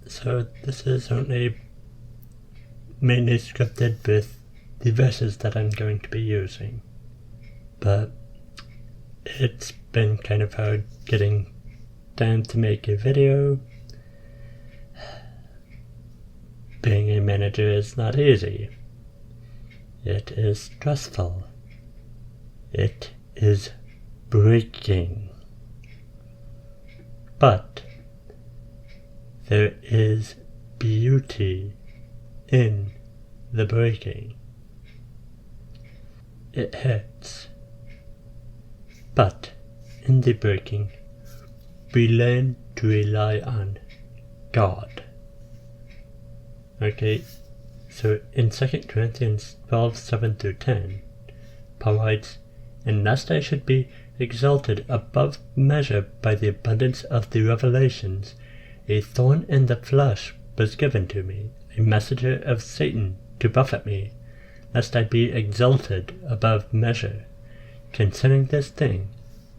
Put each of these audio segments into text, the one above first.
So this is only mainly scripted with the verses that I'm going to be using. But it's been kind of hard getting time to make a video. Being a manager is not easy. It is stressful. It is breaking. But there is beauty in the breaking. It hurts. But in the breaking, we learn to rely on God. Okay, so in 2 Corinthians 12:7-10, Paul writes, "And lest I should be exalted above measure by the abundance of the revelations, a thorn in the flesh was given to me, a messenger of Satan to buffet me, lest I be exalted above measure. Concerning this thing,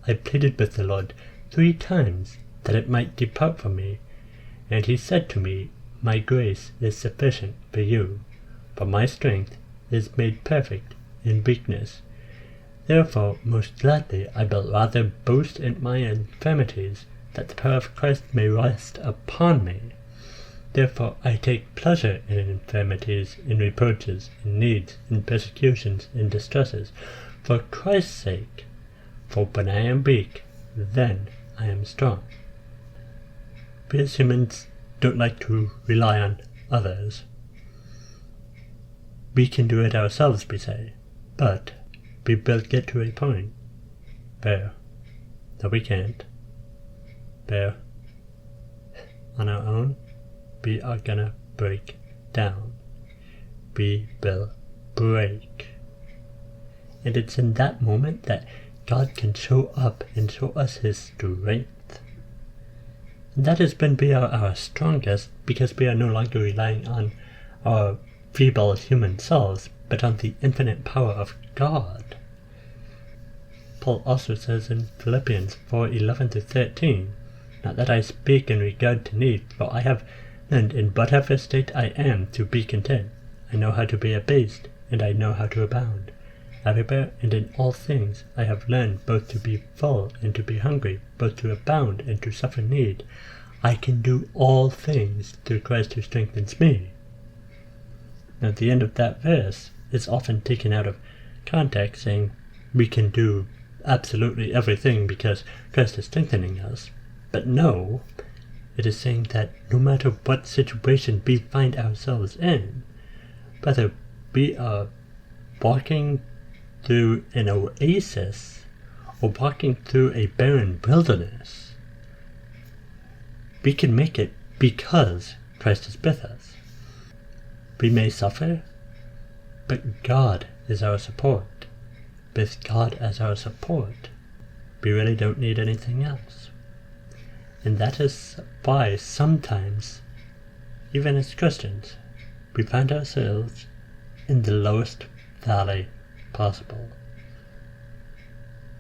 I pleaded with the Lord 3 times that it might depart from me. And he said to me, My grace is sufficient for you, for my strength is made perfect in weakness. Therefore, most gladly I will rather boast in my infirmities, that the power of Christ may rest upon me. Therefore I take pleasure in infirmities, in reproaches, in needs, in persecutions, in distresses, for Christ's sake. For when I am weak, then I am strong." We as humans don't like to rely on others. We can do it ourselves, we say, but we will get to a point where no, we can't. Where on our own we are gonna break down. We will break. And it's in that moment that God can show up and show us his strength. And that is when we are our strongest, because we are no longer relying on our feeble human selves, but on the infinite power of God. Paul also says in Philippians 4:11-13, "Not that I speak in regard to need, for I have learned in whatever state I am to be content. I know how to be abased, and I know how to abound. Everywhere and in all things I have learned both to be full and to be hungry, both to abound and to suffer need. I can do all things through Christ who strengthens me." Now the end of that verse is often taken out of context, saying we can do absolutely everything because Christ is strengthening us. But no, it is saying that no matter what situation we find ourselves in, whether we are walking through an oasis or walking through a barren wilderness, we can make it because Christ is with us. We may suffer, but God is our support. With God as our support, we really don't need anything else. And that is why sometimes, even as Christians, we find ourselves in the lowest valley possible,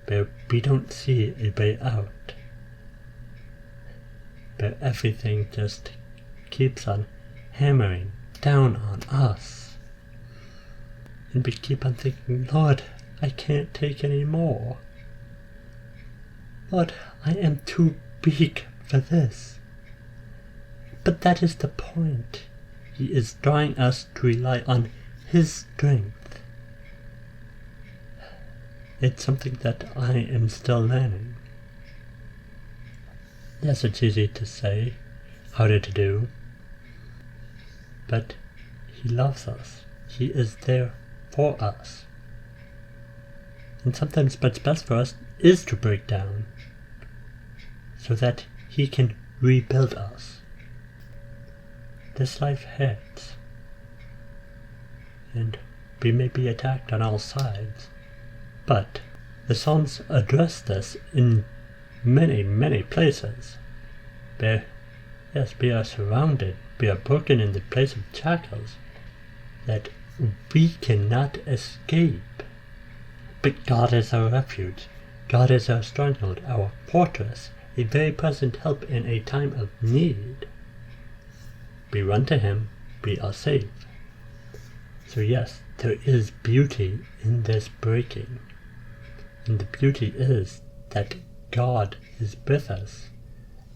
where we don't see a way out, where everything just keeps on hammering down on us, and we keep on thinking, "Lord, I can't take any more. Lord, I am too weak for this." But that is the point. He is drawing us to rely on his strength. It's something that I am still learning. Yes, it's easy to say, harder to do. But he loves us. He is there for us. And sometimes what's best for us is to break down, so that he can rebuild us. This life hurts, and we may be attacked on all sides. But the Psalms address this in many, many places, where, yes, we are surrounded, we are broken in the place of shackles, that we cannot escape. But God is our refuge, God is our stronghold, our fortress, a very present help in a time of need. we run to Him, we are saved. So yes, there is beauty in this breaking. And the beauty is that God is with us,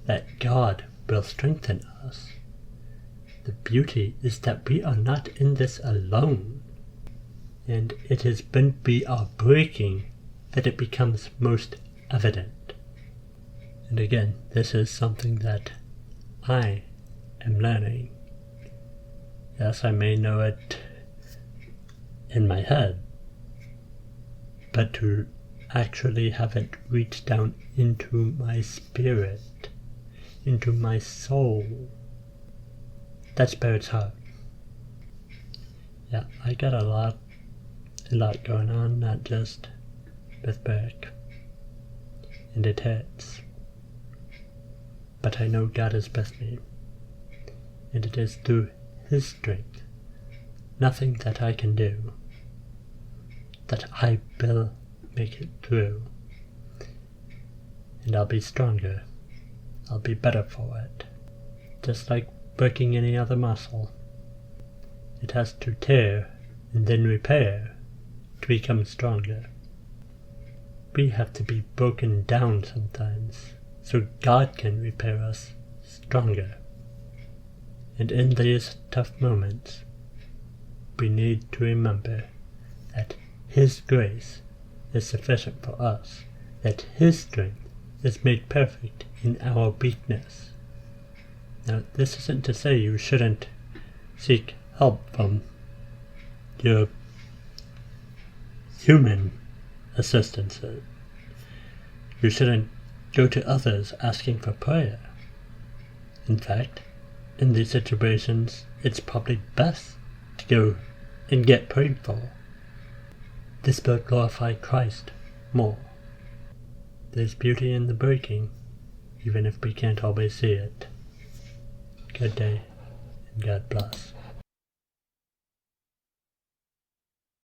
that God will strengthen us. The beauty is that we are not in this alone. And it is when we are breaking that it becomes most evident. And again, this is something that I am learning. Yes, I may know it in my head, but to actually have it reach down into my spirit, into my soul, that's where it's hard. Yeah, I got a lot going on, not just with work, and it hurts. But I know God is with me, and it is through His strength, nothing that I can do, that I will make it through. And I'll be stronger. I'll be better for it. Just like breaking any other muscle. It has to tear and then repair to become stronger. We have to be broken down sometimes so God can repair us stronger. And in these tough moments, we need to remember that His grace is sufficient for us, that His strength is made perfect in our weakness. Now, this isn't to say you shouldn't seek help from your human assistances. You shouldn't go to others asking for prayer. In fact, in these situations, it's probably best to go and get prayed for. This will glorify Christ more. There's beauty in the breaking, even if we can't always see it. Good day, and God bless.